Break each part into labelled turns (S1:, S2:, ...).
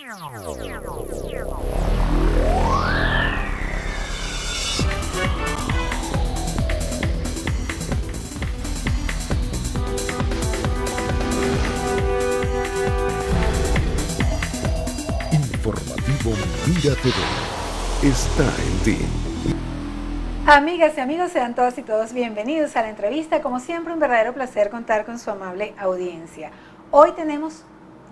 S1: Informativo Mira TV está en ti.
S2: Amigas y amigos, sean todas y todos bienvenidos a la entrevista. Como siempre, un verdadero placer contar con su amable audiencia. Hoy tenemos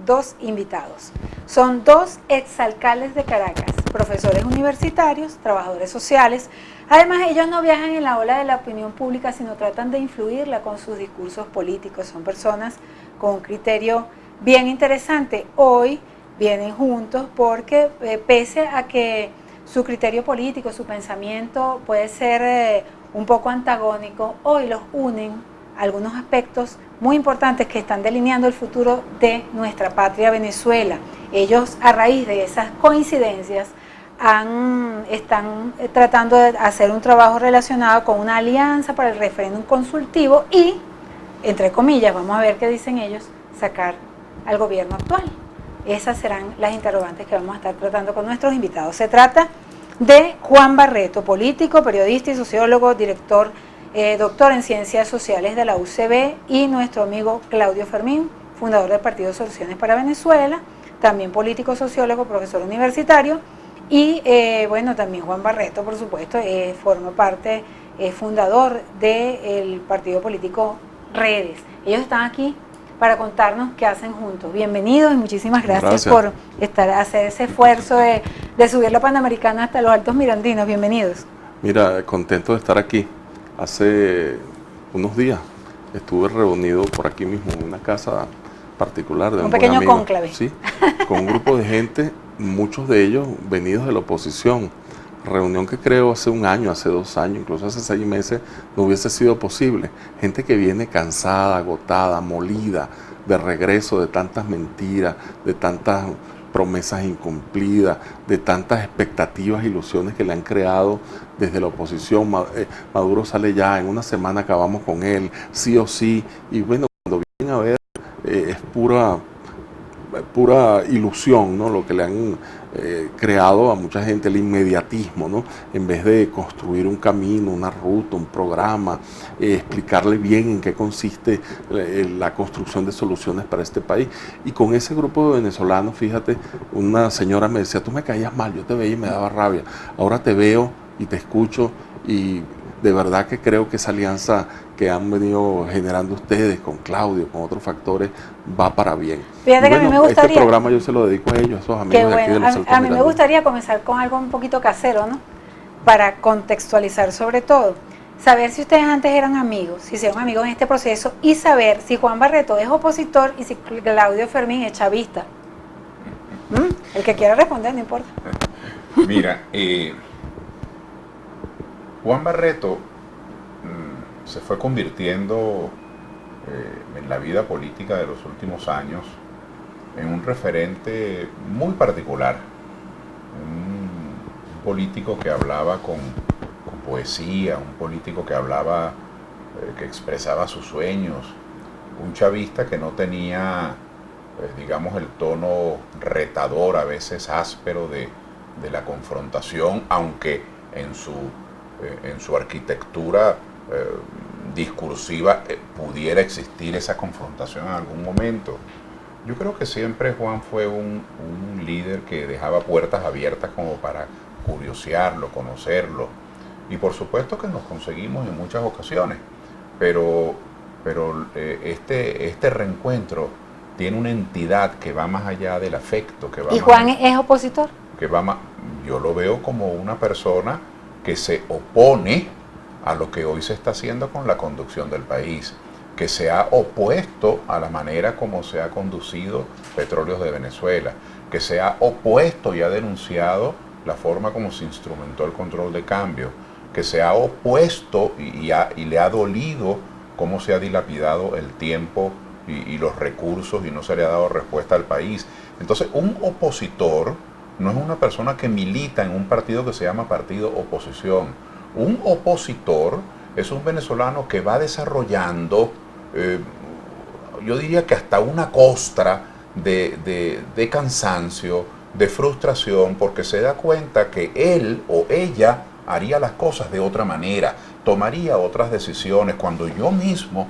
S2: dos invitados. Son dos exalcaldes de Caracas, profesores universitarios, trabajadores sociales. Además, ellos no viajan en la ola de la opinión pública, sino tratan de influirla con sus discursos políticos. Son personas con un criterio bien interesante. Hoy vienen juntos porque pese a que su criterio político, su pensamiento puede ser un poco antagónico, hoy los unen algunos aspectos muy importantes que están delineando el futuro de nuestra patria Venezuela. Ellos, a raíz de esas coincidencias, están tratando de hacer un trabajo relacionado con una alianza para el referéndum consultivo y, entre comillas, vamos a ver qué dicen ellos, sacar al gobierno actual. Esas serán las interrogantes que vamos a estar tratando con nuestros invitados. Se trata de Juan Barreto, político, periodista y sociólogo, doctor en Ciencias Sociales de la UCB, y nuestro amigo Claudio Fermín, fundador del Partido Soluciones para Venezuela, también político, sociólogo, profesor universitario, y también Juan Barreto, por supuesto, forma parte, fundador del partido político Redes. Ellos están aquí para contarnos qué hacen juntos. Bienvenidos y muchísimas gracias por hacer ese esfuerzo de subir la Panamericana hasta los Altos Mirandinos. Bienvenidos.
S3: Mira, contento de estar aquí. Hace unos días estuve reunido por aquí mismo en una casa particular de un
S2: pequeño
S3: amigo,
S2: cónclave.
S3: Sí, con un grupo de gente, muchos de ellos venidos de la oposición. Reunión que creo hace un año, hace 2 años, incluso hace 6 meses no hubiese sido posible. Gente que viene cansada, agotada, molida, de regreso de tantas mentiras, de tantas promesas incumplidas, de tantas expectativas, ilusiones que le han creado desde la oposición. Maduro sale ya, en una semana acabamos con él, sí o sí, y bueno, cuando vienen a ver, es pura ilusión, ¿no? Lo que le han creado a mucha gente, el inmediatismo, ¿no? En vez de construir un camino, una ruta, un programa, explicarle bien en qué consiste la construcción de soluciones para este país. Y con ese grupo de venezolanos, fíjate, una señora me decía, tú me caías mal, yo te veía y me daba rabia, ahora te veo y te escucho, y de verdad que creo que esa alianza que han venido generando ustedes con Claudio, con otros factores, va para bien.
S2: Fíjate que a mí me gustaría,
S3: este programa yo se lo dedico a ellos, a esos amigos de aquí de los Altos
S2: Mirandinos. A mí me gustaría comenzar con algo un poquito casero, ¿no? Para contextualizar sobre todo. Saber si ustedes antes eran amigos, si hicieron amigos en este proceso, y saber si Juan Barreto es opositor y si Claudio Fermín es chavista. El que quiera responder, no importa.
S4: Mira, Juan Barreto se fue convirtiendo en la vida política de los últimos años en un referente muy particular, un político que hablaba con poesía, un político que hablaba, que expresaba sus sueños, un chavista que no tenía, digamos, el tono retador, a veces áspero de la confrontación, aunque en su arquitectura discursiva pudiera existir esa confrontación en algún momento. Yo creo que siempre Juan fue un líder que dejaba puertas abiertas como para curiosearlo, conocerlo, y por supuesto que nos conseguimos en muchas ocasiones, pero este reencuentro tiene una entidad que va más allá del afecto.
S2: ¿Y Juan es opositor?
S4: Yo lo veo como una persona que se opone a lo que hoy se está haciendo con la conducción del país, que se ha opuesto a la manera como se ha conducido Petróleos de Venezuela, que se ha opuesto y ha denunciado la forma como se instrumentó el control de cambio, que se ha opuesto y le ha dolido cómo se ha dilapidado el tiempo y los recursos y no se le ha dado respuesta al país. Entonces, un opositor no es una persona que milita en un partido que se llama partido oposición. Un opositor es un venezolano que va desarrollando, yo diría que hasta una costra de cansancio, de frustración, porque se da cuenta que él o ella haría las cosas de otra manera, tomaría otras decisiones. Cuando yo mismo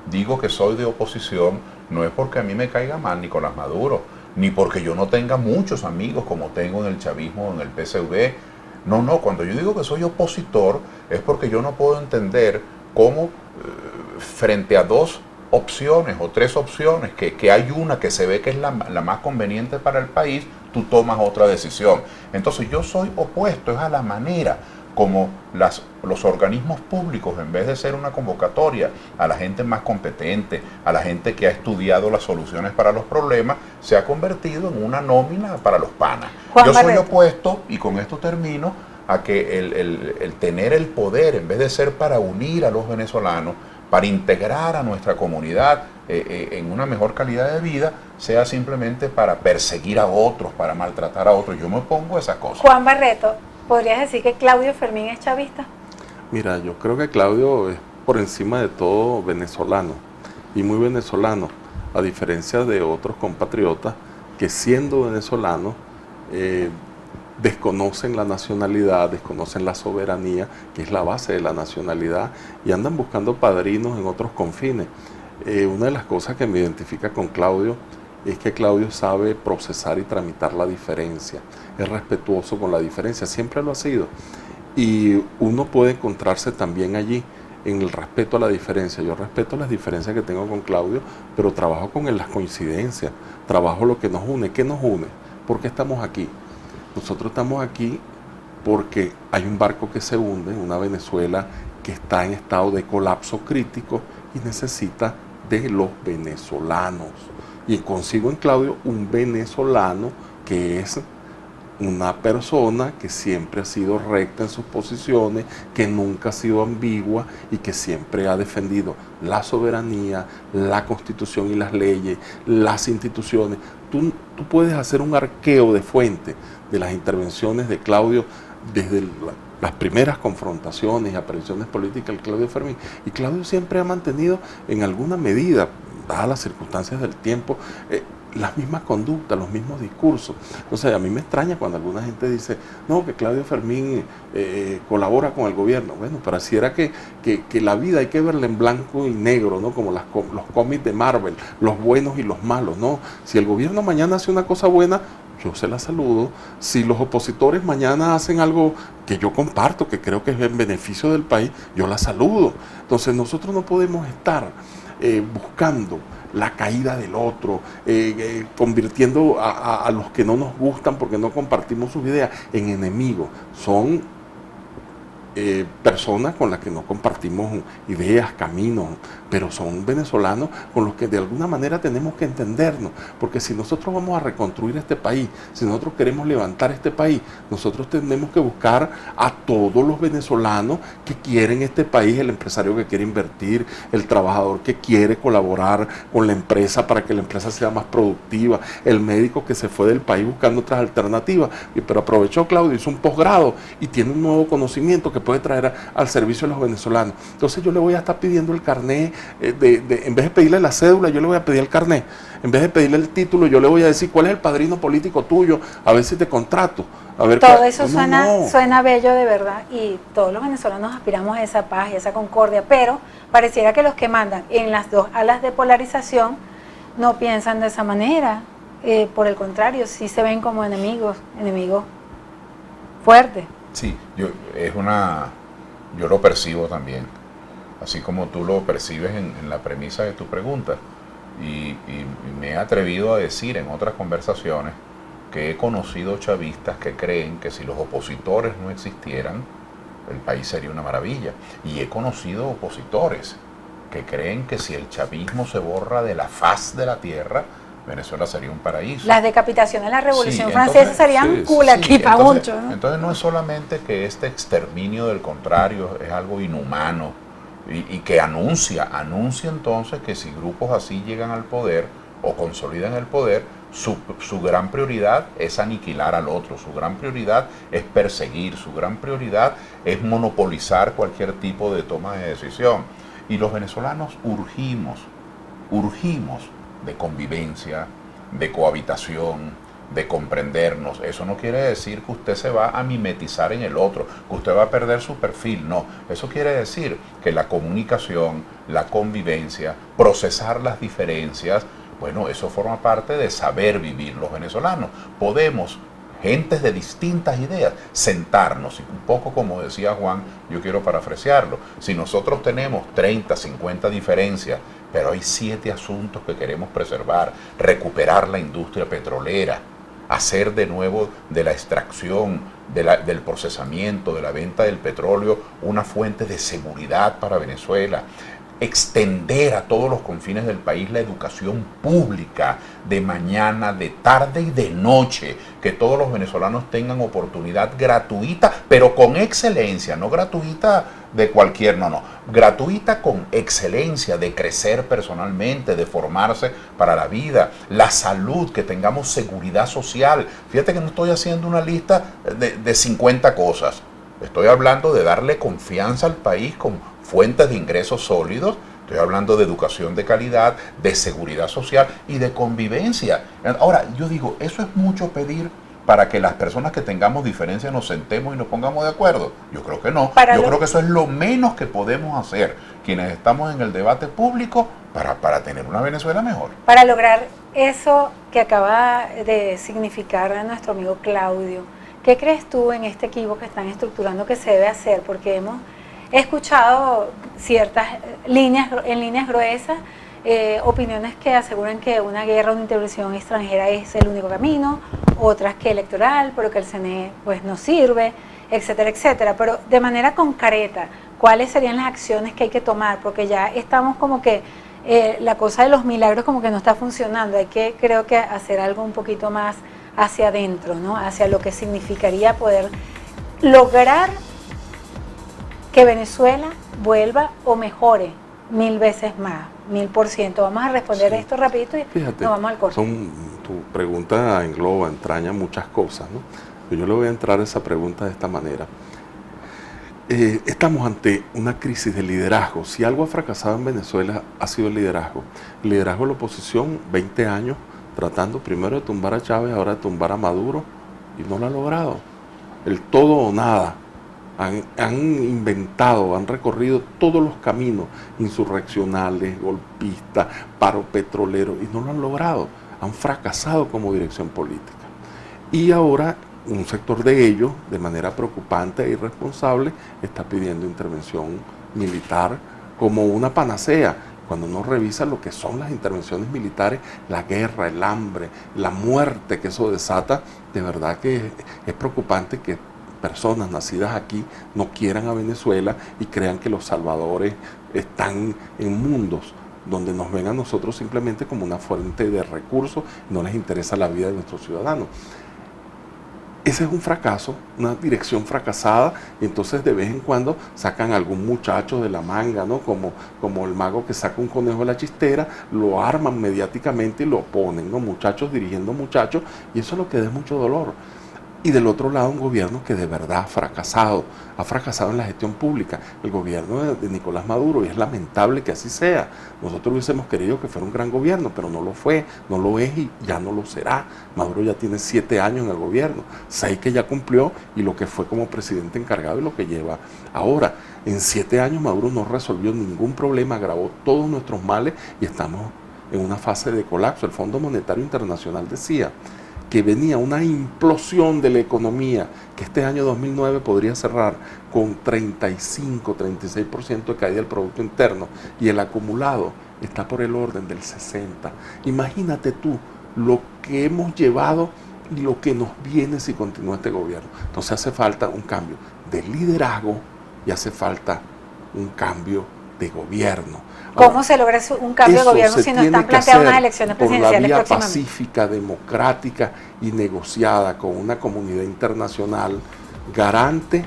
S4: digo que soy de oposición, no es porque a mí me caiga mal Nicolás Maduro, ni porque yo no tenga muchos amigos como tengo en el chavismo o en el PSV. No, cuando yo digo que soy opositor es porque yo no puedo entender cómo frente a dos opciones o tres opciones, que hay una que se ve que es la más conveniente para el país, tú tomas otra decisión. Entonces yo soy opuesto, es a la manera como los organismos públicos, en vez de ser una convocatoria a la gente más competente, a la gente que ha estudiado las soluciones para los problemas, se ha convertido en una nómina para los panas. Yo soy opuesto, y con esto termino, a que el tener el poder, en vez de ser para unir a los venezolanos, para integrar a nuestra comunidad en una mejor calidad de vida, sea simplemente para perseguir a otros, para maltratar a otros. Yo me opongo a esas cosas.
S2: Juan Barreto, ¿podrías decir que Claudio Fermín es chavista?
S3: Mira, yo creo que Claudio es por encima de todo venezolano, y muy venezolano, a diferencia de otros compatriotas que siendo venezolanos desconocen la nacionalidad, desconocen la soberanía, que es la base de la nacionalidad, y andan buscando padrinos en otros confines. Una de las cosas que me identifica con Claudio es que Claudio sabe procesar y tramitar la diferencia, es respetuoso con la diferencia, siempre lo ha sido, y uno puede encontrarse también allí en el respeto a la diferencia. Yo respeto las diferencias que tengo con Claudio, pero trabajo con las coincidencias, trabajo lo que nos une. ¿Qué nos une? ¿Por qué estamos aquí? Nosotros estamos aquí porque hay un barco que se hunde, una Venezuela que está en estado de colapso crítico y necesita de los venezolanos. Y consigo en Claudio un venezolano que es una persona que siempre ha sido recta en sus posiciones, que nunca ha sido ambigua y que siempre ha defendido la soberanía, la Constitución y las leyes, las instituciones. Tú puedes hacer un arqueo de fuente de las intervenciones de Claudio desde las primeras confrontaciones y apariciones políticas del Claudio Fermín. Y Claudio siempre ha mantenido en alguna medida, dadas las circunstancias del tiempo, las mismas conductas, los mismos discursos. Entonces a mí me extraña cuando alguna gente dice, no, que Claudio Fermín colabora con el gobierno. Bueno, pareciera que la vida hay que verla en blanco y negro, ¿no? Como los cómics de Marvel, los buenos y los malos, ¿no? Si el gobierno mañana hace una cosa buena, yo se la saludo. Si los opositores mañana hacen algo que yo comparto, que creo que es en beneficio del país, yo la saludo. Entonces nosotros no podemos estar buscando la caída del otro, convirtiendo a los que no nos gustan porque no compartimos sus ideas en enemigos. Son personas con las que no compartimos ideas, caminos, pero son venezolanos con los que de alguna manera tenemos que entendernos, porque si nosotros vamos a reconstruir este país, si nosotros queremos levantar este país, nosotros tenemos que buscar a todos los venezolanos que quieren este país, el empresario que quiere invertir, el trabajador que quiere colaborar con la empresa para que la empresa sea más productiva, el médico que se fue del país buscando otras alternativas, pero aprovechó Claudio, hizo un posgrado y tiene un nuevo conocimiento que puede traer al servicio de los venezolanos. Entonces yo le voy a estar pidiendo el carnet, en vez de pedirle la cédula, yo le voy a pedir el carnet. En vez de pedirle el título, yo le voy a decir cuál es el padrino político tuyo, a ver si te contrato. A ver,
S2: todo eso suena bello de verdad, y todos los venezolanos aspiramos a esa paz y a esa concordia, pero pareciera que los que mandan en las dos alas de polarización no piensan de esa manera. Por el contrario, sí se ven como enemigos fuertes.
S4: Sí, yo lo percibo también, así como tú lo percibes en la premisa de tu pregunta, y me he atrevido a decir en otras conversaciones que he conocido chavistas que creen que si los opositores no existieran, el país sería una maravilla, y he conocido opositores que creen que si el chavismo se borra de la faz de la tierra, Venezuela sería un paraíso.
S2: Las decapitaciones de la Revolución Francesa serían cool aquí para mucho, ¿no?
S4: Entonces no es solamente que este exterminio del contrario es algo inhumano y que anuncia entonces que si grupos así llegan al poder o consolidan el poder, su gran prioridad es aniquilar al otro, su gran prioridad es perseguir, su gran prioridad es monopolizar cualquier tipo de toma de decisión. Y los venezolanos urgimos de convivencia, de cohabitación, de comprendernos. Eso no quiere decir que usted se va a mimetizar en el otro, que usted va a perder su perfil, no. Eso quiere decir que la comunicación, la convivencia, procesar las diferencias, bueno, eso forma parte de saber vivir los venezolanos. Podemos, gentes de distintas ideas, sentarnos, y un poco como decía Juan, yo quiero parafrasearlo, si nosotros tenemos 30, 50 diferencias, pero hay 7 asuntos que queremos preservar: recuperar la industria petrolera, hacer de nuevo de la extracción, del procesamiento, de la venta del petróleo, una fuente de seguridad para Venezuela, extender a todos los confines del país la educación pública de mañana, de tarde y de noche, que todos los venezolanos tengan oportunidad gratuita, pero con excelencia, no gratuita de cualquier, no, gratuita con excelencia, de crecer personalmente, de formarse para la vida, la salud, que tengamos seguridad social. Fíjate que no estoy haciendo una lista de 50 cosas, estoy hablando de darle confianza al país con fuentes de ingresos sólidos. Estoy hablando de educación de calidad, de seguridad social y de convivencia. Ahora, yo digo, eso es mucho pedir para que las personas que tengamos diferencias nos sentemos y nos pongamos de acuerdo. Yo creo que no. Yo creo que eso es lo menos que podemos hacer quienes estamos en el debate público para tener una Venezuela mejor. Para lograr eso que acaba de significar a nuestro amigo Claudio, ¿qué crees tú en este equipo que están estructurando que se debe hacer? Porque he escuchado ciertas líneas gruesas, opiniones que aseguran que una guerra o una intervención extranjera es el único camino, otras que electoral, pero que el CNE pues no sirve, etcétera, etcétera. Pero de manera concreta, ¿cuáles serían las acciones que hay que tomar? Porque ya estamos como que la cosa de los milagros como que no está funcionando. Hay que, creo que, hacer algo un poquito más hacia adentro, ¿no? Hacia lo que significaría poder lograr que Venezuela vuelva o mejore 1000 veces más, 1000%. Vamos a responder esto rapidito y
S3: fíjate,
S4: nos vamos al corte.
S3: Tu pregunta engloba, entraña muchas cosas, ¿no? Yo le voy a entrar a esa pregunta de esta manera. Estamos ante una crisis de liderazgo. Si algo ha fracasado en Venezuela ha sido el liderazgo. El liderazgo de la oposición, 20 años tratando primero de tumbar a Chávez, ahora de tumbar a Maduro, y no lo ha logrado. El todo o nada. Han inventado, han recorrido todos los caminos insurreccionales, golpistas, paro petrolero, y no lo han logrado. Han fracasado como dirección política. Y ahora un sector de ellos, de manera preocupante e irresponsable, está pidiendo intervención militar como una panacea. Cuando uno revisa lo que son las intervenciones militares, la guerra, el hambre, la muerte que eso desata, de verdad que es preocupante que personas nacidas aquí no quieran a Venezuela y crean que los salvadores están en mundos donde nos ven a nosotros simplemente como una fuente de recursos, no les interesa la vida de nuestros ciudadanos. Ese es un fracaso, una dirección fracasada, y entonces de vez en cuando sacan algún muchacho de la manga, ¿no? Como el mago que saca un conejo de la chistera, lo arman mediáticamente y lo ponen, ¿no? Muchachos dirigiendo muchachos, y eso es lo que da mucho dolor. Y del otro lado, un gobierno que de verdad ha fracasado en la gestión pública, el gobierno de Nicolás Maduro, y es lamentable que así sea. Nosotros hubiésemos querido que fuera un gran gobierno, pero no lo fue, no lo es y ya no lo será. Maduro ya tiene 7 años en el gobierno, 6 que ya cumplió, y lo que fue como presidente encargado y lo que lleva ahora. En 7 años Maduro no resolvió ningún problema, agravó todos nuestros males y estamos en una fase de colapso. El Fondo Monetario Internacional decía que venía una implosión de la economía, que este año 2009 podría cerrar con 35-36% de caída del Producto Interno, y el acumulado está por el orden del 60%. Imagínate tú lo que hemos llevado y lo que nos viene si continúa este gobierno. Entonces hace falta un cambio de liderazgo y hace falta un cambio de gobierno.
S2: ¿Cómo se logra un cambio de gobierno si no están planteadas unas elecciones presidenciales próximamente?
S3: Por la vía pacífica, democrática y negociada con una comunidad internacional garante,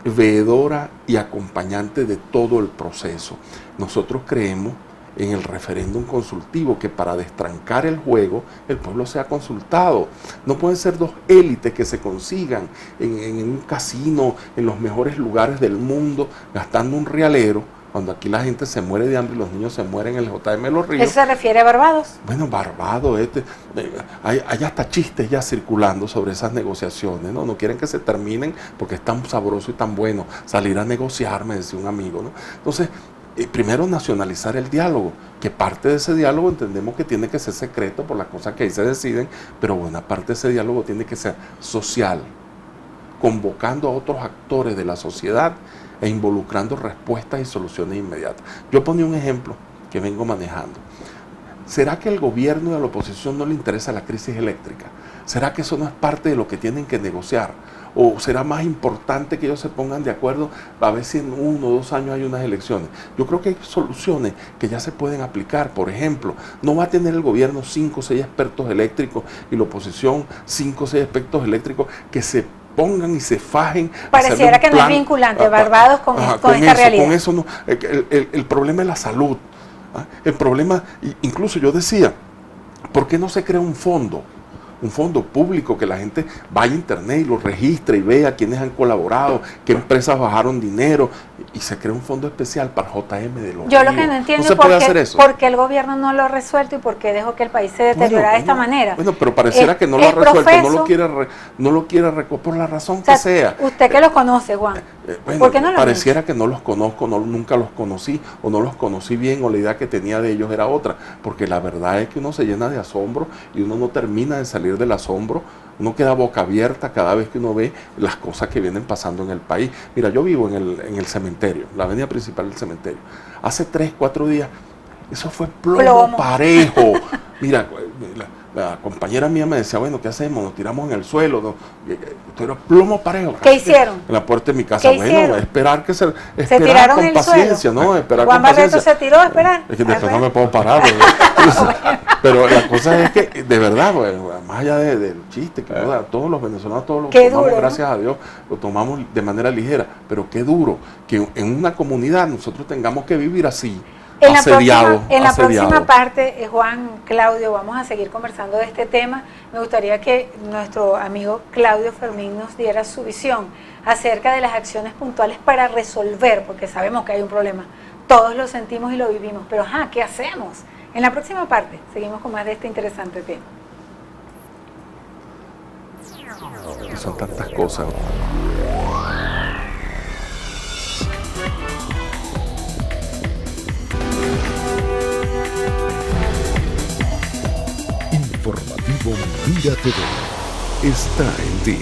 S3: veedora y acompañante de todo el proceso. Nosotros creemos en el referéndum consultivo, que para destrancar el juego, el pueblo sea consultado. No pueden ser dos élites que se consigan en un casino, en los mejores lugares del mundo, gastando un realero, cuando aquí la gente se muere de hambre y los niños se mueren en el JM de los Ríos.
S2: ¿Eso se refiere a Barbados?
S3: Bueno, Barbados, hay hasta chistes ya circulando sobre esas negociaciones, ¿no? No quieren que se terminen porque es tan sabroso y tan bueno salir a negociar, me decía un amigo, ¿no? Entonces, primero nacionalizar el diálogo, que parte de ese diálogo entendemos que tiene que ser secreto por las cosas que ahí se deciden, pero buena parte de ese diálogo tiene que ser social, convocando a otros actores de la sociedad e involucrando respuestas y soluciones inmediatas. Yo ponía un ejemplo que vengo manejando. ¿Será que al gobierno y a la oposición no le interesa la crisis eléctrica? ¿Será que eso no es parte de lo que tienen que negociar? ¿O será más importante que ellos se pongan de acuerdo a ver si en 1 o 2 años hay unas elecciones? Yo creo que hay soluciones que ya se pueden aplicar. Por ejemplo, no va a tener el gobierno 5 o 6 expertos eléctricos y la oposición 5 o 6 expertos eléctricos que se pongan y se fajen.
S2: Pareciera que no es vinculante Barbados con esta realidad.
S3: Con eso no. El problema es la salud. El problema, incluso yo decía, ¿por qué no se crea un fondo público que la gente vaya a internet y lo registre y vea quiénes han colaborado, qué empresas bajaron dinero y se crea un fondo especial para JM de los
S2: Yo
S3: Ríos?
S2: lo que no entiendo
S3: ¿No se puede hacer eso?
S2: por qué el gobierno no lo ha resuelto y por qué dejó que el país se deteriorara de esta manera.
S3: Bueno, pero pareciera que no lo ha resuelto, no lo quiere por la razón que sea.
S2: Usted que los conoce, Juan.
S3: Bueno,
S2: ¿Por qué no lo
S3: pareciera que no los conozco, nunca los conocí, o no los conocí bien, o la idea que tenía de ellos era otra, porque la verdad es que uno se llena de asombro y uno no termina de salir del asombro, uno queda boca abierta cada vez que uno ve las cosas que vienen pasando en el país. Mira, yo vivo en el cementerio, la avenida principal del cementerio. Hace 3, 4 días, eso fue plomo parejo. Mira, la compañera mía me decía, bueno, ¿qué hacemos? Nos tiramos en el suelo, ¿no? Esto era plomo parejo.
S2: ¿Qué hicieron?
S3: En la puerta de mi casa. Bueno, esperar que
S2: se tiraron
S3: con
S2: el
S3: paciencia,
S2: suelo.
S3: ¿no? Esperar
S2: Juan
S3: con paciencia.
S2: Barreto se tiró a esperar.
S3: Es que después no me puedo parar. Pero la cosa es que, de verdad, pues, más allá del chiste, que todos los venezolanos, todos lo tomamos, duro, gracias a Dios, lo tomamos de manera ligera, pero qué duro que en una comunidad nosotros tengamos que vivir así.
S2: En la próxima parte, Juan, Claudio, vamos a seguir conversando de este tema. Me gustaría que nuestro amigo Claudio Fermín nos diera su visión acerca de las acciones puntuales para resolver, porque sabemos que hay un problema. Todos lo sentimos y lo vivimos, pero ¿qué hacemos? En la próxima parte seguimos con más de este interesante tema.
S3: Son tantas cosas.
S1: Informativo Mira TV está en ti.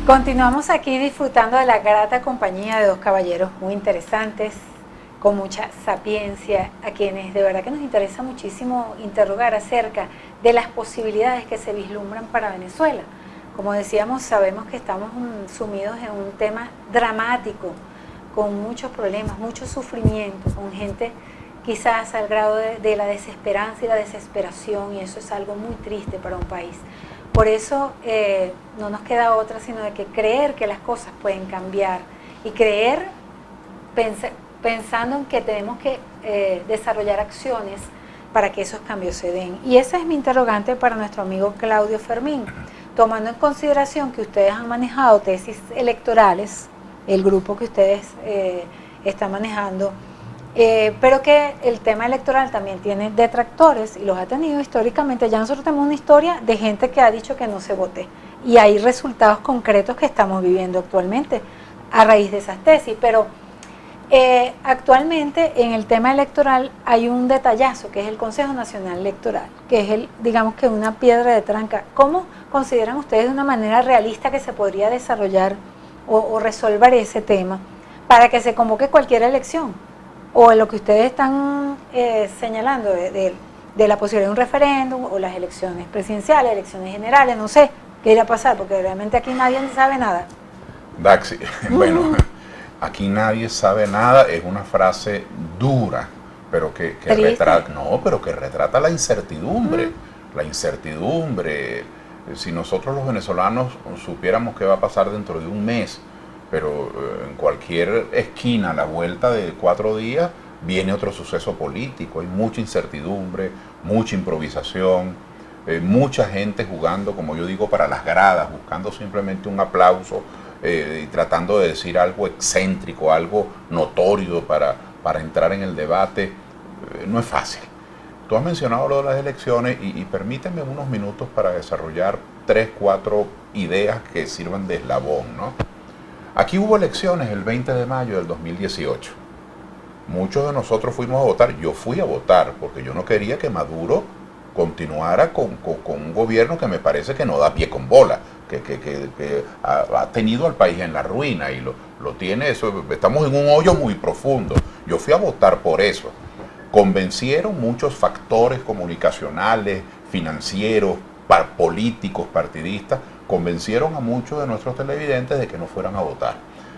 S2: Continuamos aquí disfrutando de la grata compañía de 2 caballeros muy interesantes, con mucha sapiencia, a quienes de verdad que nos interesa muchísimo interrogar acerca de las posibilidades que se vislumbran para Venezuela. Como decíamos, sabemos que estamos sumidos en un tema dramático, con muchos problemas, mucho sufrimiento, con gente quizás al grado de la desesperanza y la desesperación, y eso es algo muy triste para un país. Por eso no nos queda otra sino de que creer que las cosas pueden cambiar y creer pensando en que tenemos que desarrollar acciones para que esos cambios se den. Y esa es mi interrogante para nuestro amigo Claudio Fermín, tomando en consideración que ustedes han manejado tesis electorales, el grupo que ustedes están manejando, pero que el tema electoral también tiene detractores y los ha tenido históricamente. Ya nosotros tenemos una historia de gente que ha dicho que no se vote y hay resultados concretos que estamos viviendo actualmente a raíz de esas tesis, pero actualmente en el tema electoral hay un detallazo que es el Consejo Nacional Electoral, que es digamos que una piedra de tranca. ¿Cómo consideran ustedes de una manera realista que se podría desarrollar o resolver ese tema para que se convoque cualquier elección? O lo que ustedes están señalando de la posibilidad de un referéndum o las elecciones presidenciales, elecciones generales, no sé qué irá a pasar, porque realmente aquí nadie sabe nada.
S4: Daxi, bueno, aquí nadie sabe nada, es una frase dura, pero que retrata la incertidumbre. La incertidumbre. Si nosotros los venezolanos supiéramos qué va a pasar dentro de un mes, pero en cualquier esquina, a la vuelta de 4 días, viene otro suceso político. Hay mucha incertidumbre, mucha improvisación, mucha gente jugando, como yo digo, para las gradas, buscando simplemente un aplauso y tratando de decir algo excéntrico, algo notorio para para entrar en el debate, no es fácil. Tú has mencionado lo de las elecciones y permíteme unos minutos para desarrollar 3, 4 ideas que sirvan de eslabón, ¿no? Aquí hubo elecciones el 20 de mayo del 2018. Muchos de nosotros fuimos a votar. Yo fui a votar porque yo no quería que Maduro continuara con un gobierno que me parece que no da pie con bola, que ha tenido al país en la ruina y lo tiene. Estamos en un hoyo muy profundo. Yo fui a votar por eso. Convencieron muchos factores comunicacionales, financieros, políticos, partidistas, convencieron a muchos de nuestros televidentes de que no fueran a votar.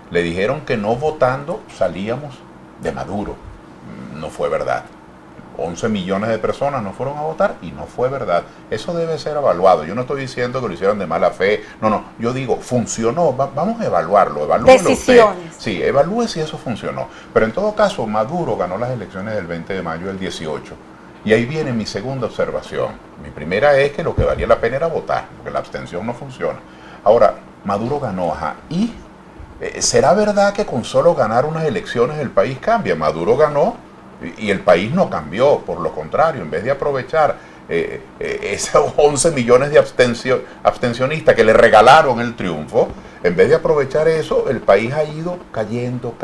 S4: Le dijeron que no votando salíamos de Maduro. No fue verdad. 11 millones de personas no fueron a votar y no fue verdad. Eso debe ser evaluado. Yo no estoy diciendo que lo hicieron de mala fe. No. Yo digo, funcionó. Vamos a evaluarlo. Evalúelo
S2: Decisiones.
S4: usted. Sí, evalúe si eso funcionó. Pero en todo caso, Maduro ganó las elecciones del 20 de mayo del 18. Y ahí viene mi segunda observación. Mi primera es que lo que valía la pena era votar, porque la abstención no funciona. Ahora, Maduro ganó, y ¿será verdad que con solo ganar unas elecciones el país cambia? Maduro ganó y el país no cambió, por lo contrario, en vez de aprovechar esos 11 millones de abstencionistas que le regalaron el triunfo, en vez de aprovechar eso, el país ha ido cayendo.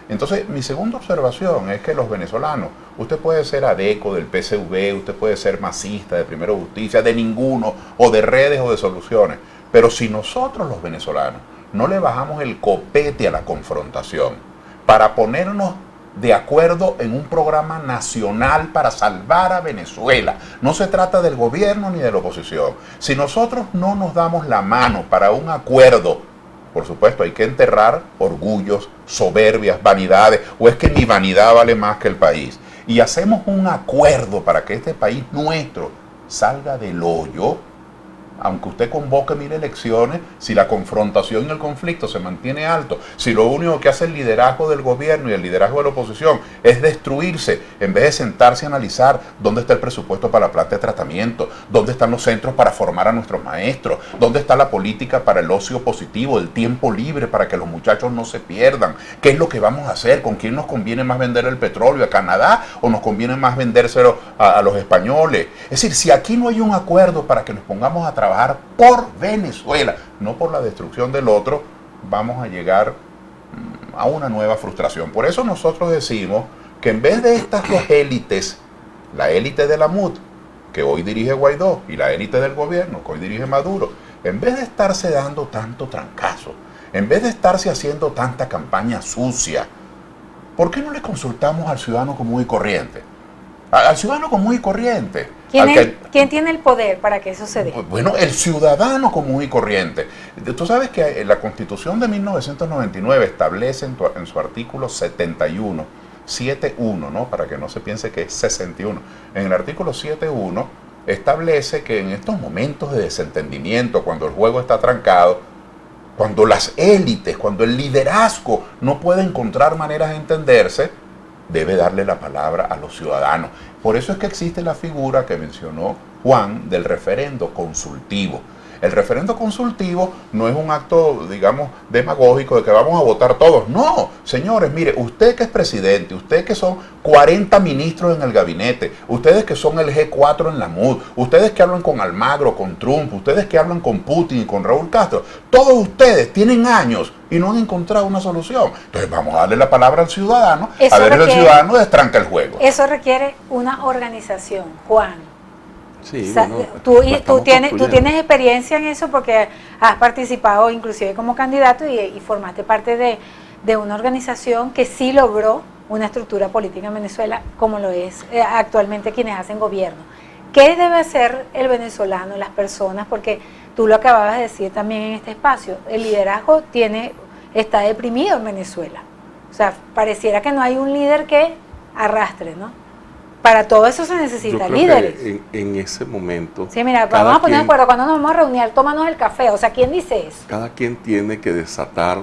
S4: Entonces, mi segunda observación es que los venezolanos, usted puede ser adeco del PSV, usted puede ser masista de Primero Justicia, de ninguno, o de Redes o de Soluciones, pero si nosotros los venezolanos no le bajamos el copete a la confrontación para ponernos de acuerdo en un programa nacional para salvar a Venezuela, no se trata del gobierno ni de la oposición, si nosotros no nos damos la mano para un acuerdo. Por supuesto, hay que enterrar orgullos, soberbias, vanidades, o es que mi vanidad vale más que el país. Y hacemos un acuerdo para que este país nuestro salga del hoyo, aunque usted convoque 1000 elecciones, si la confrontación y el conflicto se mantiene alto, si lo único que hace el liderazgo del gobierno y el liderazgo de la oposición es destruirse, en vez de sentarse a analizar dónde está el presupuesto para la planta de tratamiento, dónde están los centros para formar a nuestros maestros, dónde está la política para el ocio positivo, el tiempo libre para que los muchachos no se pierdan, qué es lo que vamos a hacer, con quién nos conviene más vender el petróleo, a Canadá, o nos conviene más vendérselo a los españoles. Es decir, si aquí no hay un acuerdo para que nos pongamos a trabajar por Venezuela, no por la destrucción del otro, vamos a llegar a una nueva frustración. Por eso nosotros decimos que en vez de estas dos élites, la élite de la MUD, que hoy dirige Guaidó, y la élite del gobierno, que hoy dirige Maduro, en vez de estarse dando tanto trancazo, en vez de estarse haciendo tanta campaña sucia, ¿por qué no le consultamos al ciudadano común y corriente? Al ciudadano común y corriente.
S2: ¿Quién tiene el poder para que eso se dé?
S4: Bueno, el ciudadano común y corriente. Tú sabes que la Constitución de 1999 establece en su artículo 71, ¿no? Para que no se piense que es 61. En el artículo 7.1 establece que en estos momentos de desentendimiento, cuando el juego está trancado, cuando las élites, cuando el liderazgo no puede encontrar maneras de entenderse, debe darle la palabra a los ciudadanos. Por eso es que existe la figura que mencionó Juan del referendo consultivo. El referendo consultivo no es un acto, digamos, demagógico de que vamos a votar todos. No, señores, mire, usted que es presidente, usted que son 40 ministros en el gabinete, ustedes que son el G4 en la MUD, ustedes que hablan con Almagro, con Trump, ustedes que hablan con Putin y con Raúl Castro, todos ustedes tienen años y no han encontrado una solución. Entonces vamos a darle la palabra al ciudadano, a ver si el ciudadano destranca el juego.
S2: Eso requiere una organización, Juan.
S3: Sí,
S2: tú tienes experiencia en eso porque has participado inclusive como candidato y formaste parte de una organización que sí logró una estructura política en Venezuela como lo es actualmente quienes hacen gobierno. ¿Qué debe hacer el venezolano, las personas? Porque tú lo acababas de decir también en este espacio, el liderazgo está deprimido en Venezuela. O sea, pareciera que no hay un líder que arrastre, ¿no? Para todo eso se necesita líderes.
S3: En ese momento.
S2: Sí, mira, vamos a poner de acuerdo. Cuando nos vamos a reunir, tómanos el café. O sea, ¿quién dice eso?
S3: Cada quien tiene que desatar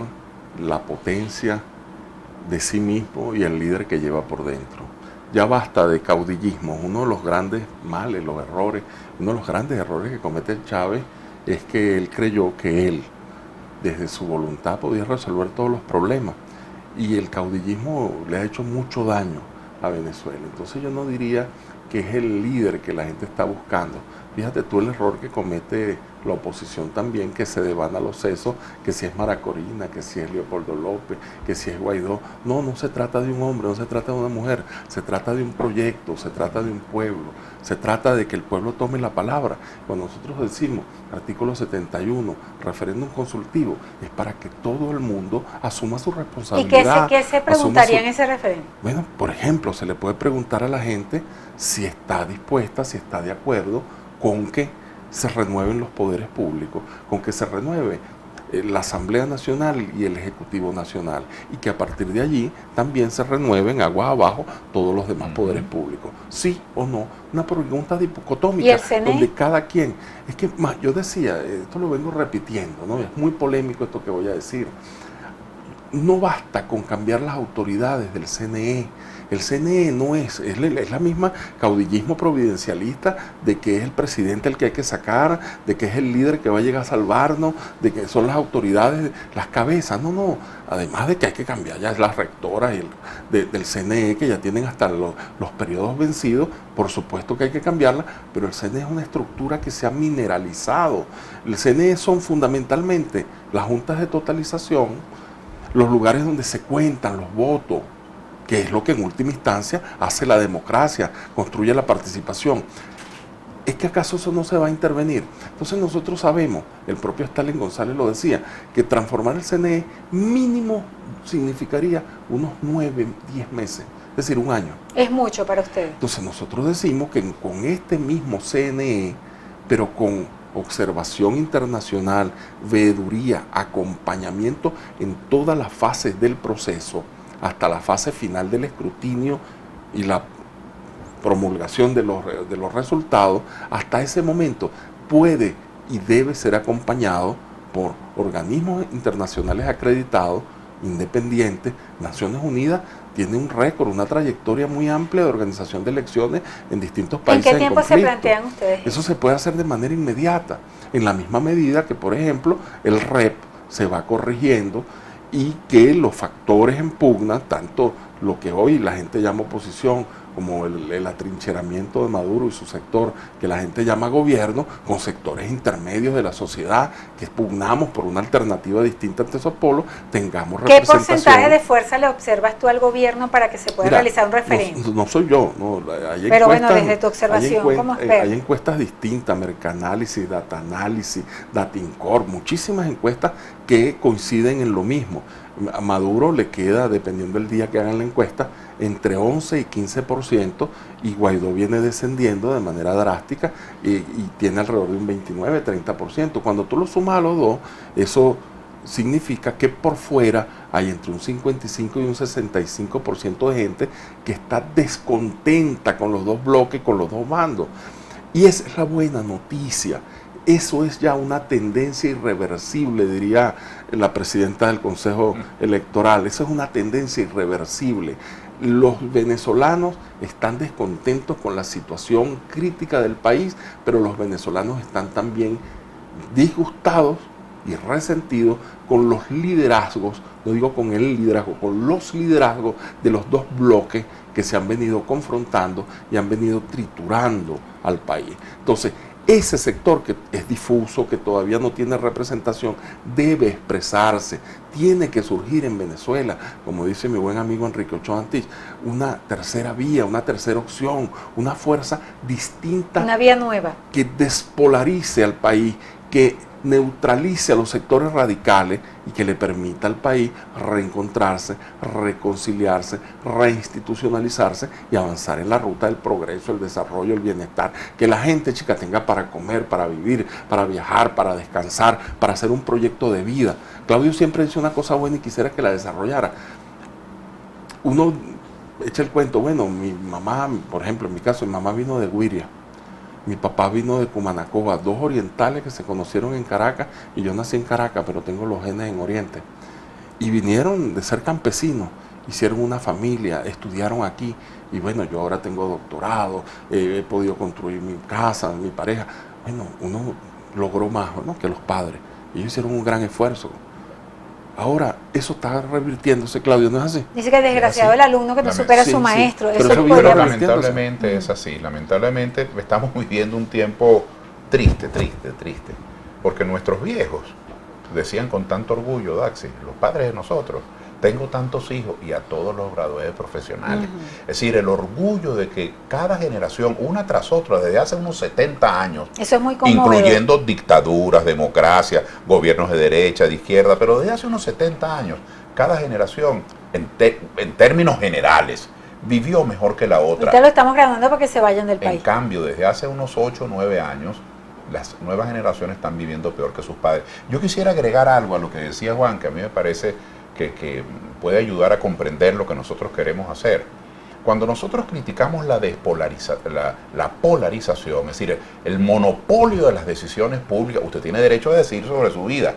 S3: la potencia de sí mismo y el líder que lleva por dentro. Ya basta de caudillismo. Uno de los grandes males, uno de los grandes errores que comete Chávez es que él creyó que él, desde su voluntad, podía resolver todos los problemas. y el caudillismo le ha hecho mucho daño a Venezuela. Entonces yo no diría que es el líder que la gente está buscando. Fíjate tú el error que comete la oposición también, que se devana los sesos, que si es Mara Corina, que si es Leopoldo López, que si es Guaidó. No, no se trata de un hombre, no se trata de una mujer, se trata de un proyecto, se trata de un pueblo, se trata de que el pueblo tome la palabra. Cuando nosotros decimos artículo 71, referéndum consultivo, es para que todo el mundo asuma su responsabilidad.
S2: ¿Y qué se preguntaría en ese referéndum?
S3: Bueno, por ejemplo, se le puede preguntar a la gente si está dispuesta, si está de acuerdo con que se renueven los poderes públicos, con que se renueve la Asamblea Nacional y el Ejecutivo Nacional, y que a partir de allí también se renueven aguas abajo todos los demás poderes públicos. ¿Sí o no? Una pregunta dicotómica.
S2: ¿Y el CNE?
S3: Donde cada quien, es que más, yo decía, esto lo vengo repitiendo, ¿no? Es muy polémico esto que voy a decir. No basta con cambiar las autoridades del CNE. El CNE no es la misma caudillismo providencialista de que es el presidente el que hay que sacar, de que es el líder que va a llegar a salvarnos, de que son las autoridades, las cabezas. No, no. Además de que hay que cambiar ya las rectoras del CNE, que ya tienen hasta los periodos vencidos, por supuesto que hay que cambiarla, pero el CNE es una estructura que se ha mineralizado. El CNE son fundamentalmente las juntas de totalización, los lugares donde se cuentan los votos, que es lo que en última instancia hace la democracia, construye la participación. ¿Es que acaso eso no se va a intervenir? Entonces nosotros sabemos, el propio Stalin González lo decía, que transformar el CNE mínimo significaría unos 9, 10 meses, es decir, un año.
S2: Es mucho para ustedes.
S3: Entonces nosotros decimos que con este mismo CNE, pero con observación internacional, veeduría, acompañamiento en todas las fases del proceso, hasta la fase final del escrutinio y la promulgación de los resultados, hasta ese momento puede y debe ser acompañado por organismos internacionales acreditados, independientes. Naciones Unidas tiene un récord, una trayectoria muy amplia de organización de elecciones en distintos países.
S2: ¿En qué tiempo se plantean ustedes?
S3: Eso se puede hacer de manera inmediata, en la misma medida que, por ejemplo, el REP se va corrigiendo y que los factores en pugna, tanto lo que hoy la gente llama oposición, como el atrincheramiento de Maduro y su sector, que la gente llama gobierno, con sectores intermedios de la sociedad, que pugnamos por una alternativa distinta ante esos polos, tengamos
S2: ¿Qué
S3: representación.
S2: porcentaje de fuerza le observas tú al gobierno para que se pueda realizar un referéndum?
S3: No soy yo, no, hay
S2: pero bueno, desde tu observación, ¿cómo esperas?
S3: Hay encuestas distintas, Mercanálisis, Data Análisis, Datincorp, muchísimas encuestas que coinciden en lo mismo. A Maduro le queda, dependiendo del día que hagan la encuesta, entre 11 y 15%, y Guaidó viene descendiendo de manera drástica y tiene alrededor de un 29-30%. Cuando tú lo sumas a los dos, eso significa que por fuera hay entre un 55 y un 65% de gente que está descontenta con los dos bloques, con los dos bandos. Y esa es la buena noticia. Eso es ya una tendencia irreversible, diría la presidenta del Consejo Electoral. Eso es una tendencia irreversible. Los venezolanos están descontentos con la situación crítica del país, pero los venezolanos están también disgustados y resentidos con los liderazgos, no digo con el liderazgo, con los liderazgos de los dos bloques que se han venido confrontando y han venido triturando al país. Entonces, ese sector que es difuso, que todavía no tiene representación, debe expresarse, tiene que surgir en Venezuela, como dice mi buen amigo Enrique Ochoa Antich, una tercera vía, una tercera opción, una fuerza distinta.
S2: Una vía nueva.
S3: Que despolarice al país, que neutralice a los sectores radicales y que le permita al país reencontrarse, reconciliarse, reinstitucionalizarse y avanzar en la ruta del progreso, el desarrollo, el bienestar, que la gente, chica, tenga para comer, para vivir, para viajar, para descansar, para hacer un proyecto de vida. Claudio siempre dice una cosa buena y quisiera que la desarrollara. Uno echa el cuento, bueno, mi mamá, por ejemplo, en mi caso, mi mamá vino de Guiria. Mi papá vino de Cumanacoa, dos orientales que se conocieron en Caracas, y yo nací en Caracas, pero tengo los genes en Oriente. Y vinieron de ser campesinos, hicieron una familia, estudiaron aquí, y bueno, yo ahora tengo doctorado, he podido construir mi casa, mi pareja. Bueno, uno logró más, ¿no?, que los padres. Ellos hicieron un gran esfuerzo. Ahora, eso está revirtiéndose, Claudio, ¿no es así?
S2: Dice que desgraciado el alumno que no supera a
S3: Sí,
S2: su
S3: sí,
S2: maestro.
S3: pero
S2: Eso
S3: eso
S2: podría
S3: viene
S2: pasar.
S4: Lamentablemente es así. Lamentablemente estamos viviendo un tiempo triste, porque nuestros viejos decían con tanto orgullo, Daxi, los padres de nosotros, tengo tantos hijos, y a todos los graduados profesionales. Es decir, el orgullo de que cada generación, una tras otra, desde hace unos 70 años,
S2: Eso es muy conmovedor.
S4: incluyendo dictaduras, democracia, gobiernos de derecha, de izquierda, pero desde hace unos 70 años, cada generación, en términos generales, vivió mejor que la otra.
S2: Ahorita lo estamos graduando para que se vayan del
S4: En
S2: país.
S4: cambio, desde hace unos 8 o 9 años, las nuevas generaciones están viviendo peor que sus padres. Yo quisiera agregar algo a lo que decía Juan, que a mí me parece que puede ayudar a comprender lo que nosotros queremos hacer. Cuando nosotros criticamos la polarización, es decir, el monopolio de las decisiones públicas, usted tiene derecho a decidir sobre su vida,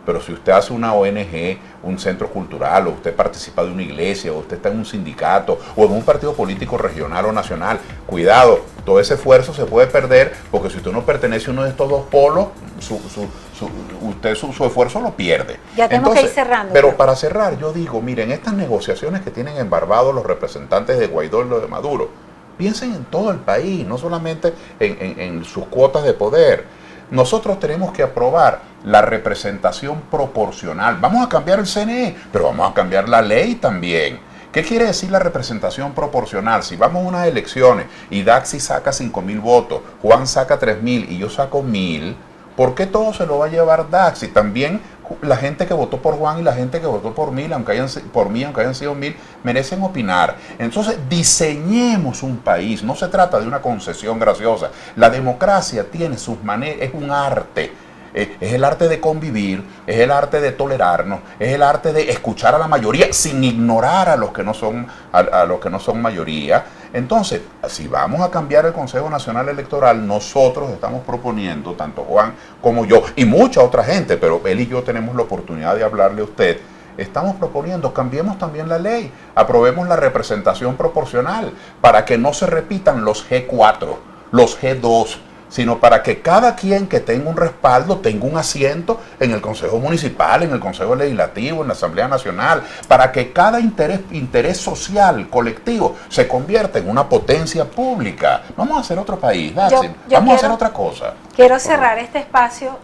S4: pero si usted hace una ONG, un centro cultural, o usted participa de una iglesia, o usted está en un sindicato, o en un partido político regional o nacional, cuidado, todo ese esfuerzo se puede perder, porque si usted no pertenece a uno de estos dos polos, su esfuerzo lo pierde.
S2: Ya tenemos que ir cerrando.
S4: Pero para cerrar, yo digo, miren, estas negociaciones que tienen en Barbados los representantes de Guaidó y los de Maduro, piensen en todo el país, no solamente en sus cuotas de poder. Nosotros tenemos que aprobar la representación proporcional. Vamos a cambiar el CNE, pero vamos a cambiar la ley también. ¿Qué quiere decir la representación proporcional? Si vamos a unas elecciones y Daxi saca 5,000 votos, Juan saca 3,000 y yo saco 1,000, ¿por qué todo se lo va a llevar Daxi? También la gente que votó por Juan y la gente que votó por mí, aunque hayan sido 1,000, merecen opinar. Entonces, diseñemos un país. No se trata de una concesión graciosa. La democracia tiene sus maneras, es un arte. Es el arte de convivir, es el arte de tolerarnos, es el arte de escuchar a la mayoría sin ignorar a los que no son, a los que no son mayoría. Entonces, si vamos a cambiar el Consejo Nacional Electoral, nosotros estamos proponiendo, tanto Juan como yo, y mucha otra gente, pero él y yo tenemos la oportunidad de hablarle a usted, estamos proponiendo, cambiemos también la ley, aprobemos la representación proporcional, para que no se repitan los G4, los G2, sino para que cada quien que tenga un respaldo tenga un asiento en el Consejo Municipal, en el Consejo Legislativo, en la Asamblea Nacional, para que cada interés social, colectivo, se convierta en una potencia pública. Vamos a hacer otro país, vamos a hacer otra cosa.
S2: Quiero cerrar este espacio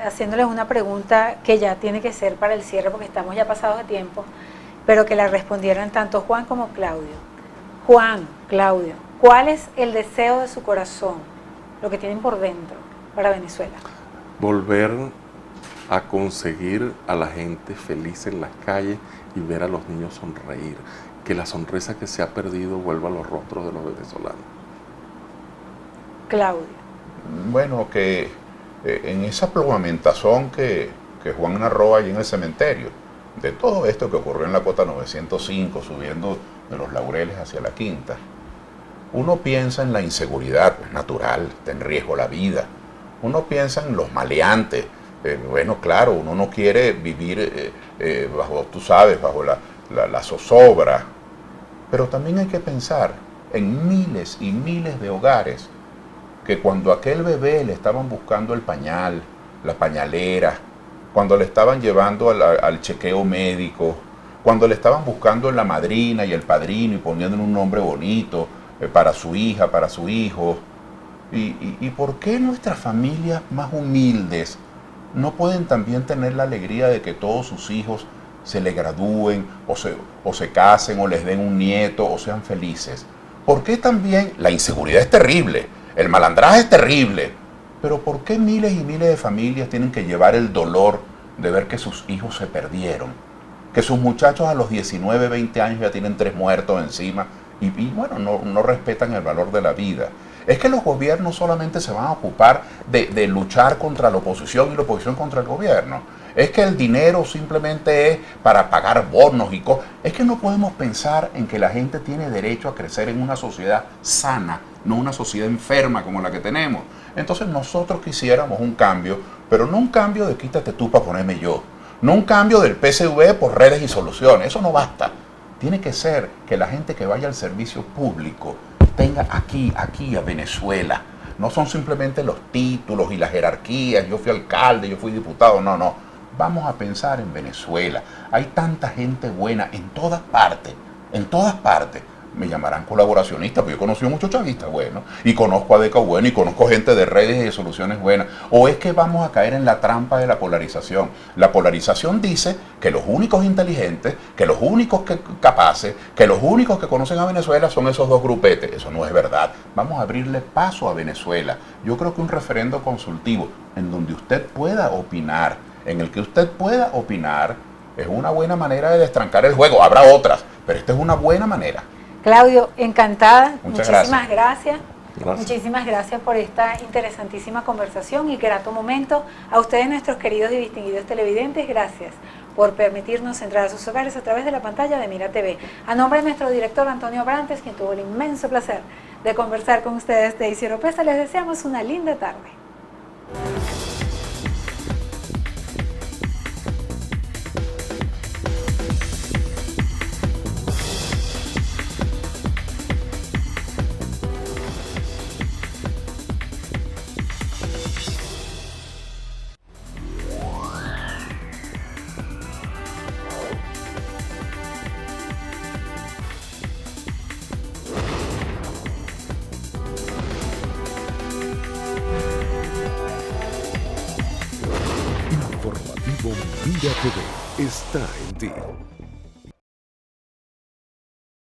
S2: haciéndoles una pregunta que ya tiene que ser para el cierre, porque estamos ya pasados de tiempo, pero que la respondieran tanto Juan como Claudio. Juan, Claudio, ¿cuál es el deseo de su corazón? Lo que tienen por dentro para Venezuela.
S3: Volver a conseguir a la gente feliz en las calles y ver a los niños sonreír. Que la sonrisa que se ha perdido vuelva a los rostros de los venezolanos.
S2: Claudio.
S4: Bueno, que en esa plumamentación que Juan narró allí en el cementerio, de todo esto que ocurrió en la Cota 905, subiendo de los Laureles hacia la Quinta, uno piensa en la inseguridad natural, está en riesgo la vida. Uno piensa en los maleantes. Bueno, claro, uno no quiere vivir bajo, tú sabes, bajo la zozobra. Pero también hay que pensar en miles y miles de hogares que cuando a aquel bebé le estaban buscando el pañal, la pañalera, cuando le estaban llevando al chequeo médico, cuando le estaban buscando la madrina y el padrino y poniéndole un nombre bonito, para su hija, para su hijo. ¿Y por qué nuestras familias más humildes no pueden también tener la alegría de que todos sus hijos se le gradúen o se casen o les den un nieto o sean felices? ¿Por qué también la inseguridad es terrible, el malandraje es terrible, pero por qué miles y miles de familias tienen que llevar el dolor de ver que sus hijos se perdieron, que sus muchachos a los 19, 20 años ya tienen 3 muertos encima? Y bueno, no respetan el valor de la vida. Es que los gobiernos solamente se van a ocupar de luchar contra la oposición y la oposición contra el gobierno. Es que el dinero simplemente es para pagar bonos y cosas. Es que no podemos pensar en que la gente tiene derecho a crecer en una sociedad sana, no una sociedad enferma como la que tenemos. Entonces nosotros quisiéramos un cambio, pero no un cambio de quítate tú para ponerme yo. No un cambio del PSV por redes y soluciones. Eso no basta. Tiene que ser que la gente que vaya al servicio público tenga aquí a Venezuela. No son simplemente los títulos y las jerarquías, yo fui alcalde, yo fui diputado, no. Vamos a pensar en Venezuela. Hay tanta gente buena en todas partes, en todas partes. Me llamarán colaboracionista, porque yo conocí a muchos chavistas buenos, y conozco a Deca bueno, y conozco gente de redes y de soluciones buenas. O es que vamos a caer en la trampa de la polarización. La polarización dice que los únicos inteligentes, que los únicos capaces, que los únicos que conocen a Venezuela son esos dos grupetes. Eso no es verdad. Vamos a abrirle paso a Venezuela. Yo creo que un referendo consultivo en donde usted pueda opinar, en el que usted pueda opinar, es una buena manera de destrancar el juego. Habrá otras, pero esta es una buena manera.
S2: Claudio, encantada.
S4: Muchísimas
S2: gracias.
S3: Gracias.
S2: Muchísimas gracias por esta interesantísima conversación y grato momento. A ustedes, nuestros queridos y distinguidos televidentes, gracias por permitirnos entrar a sus hogares a través de la pantalla de Mira TV. A nombre de nuestro director Antonio Abrantes, quien tuvo el inmenso placer de conversar con ustedes, Daisy Oropesa, les deseamos una linda tarde.
S1: Informativo Mira TV está en ti.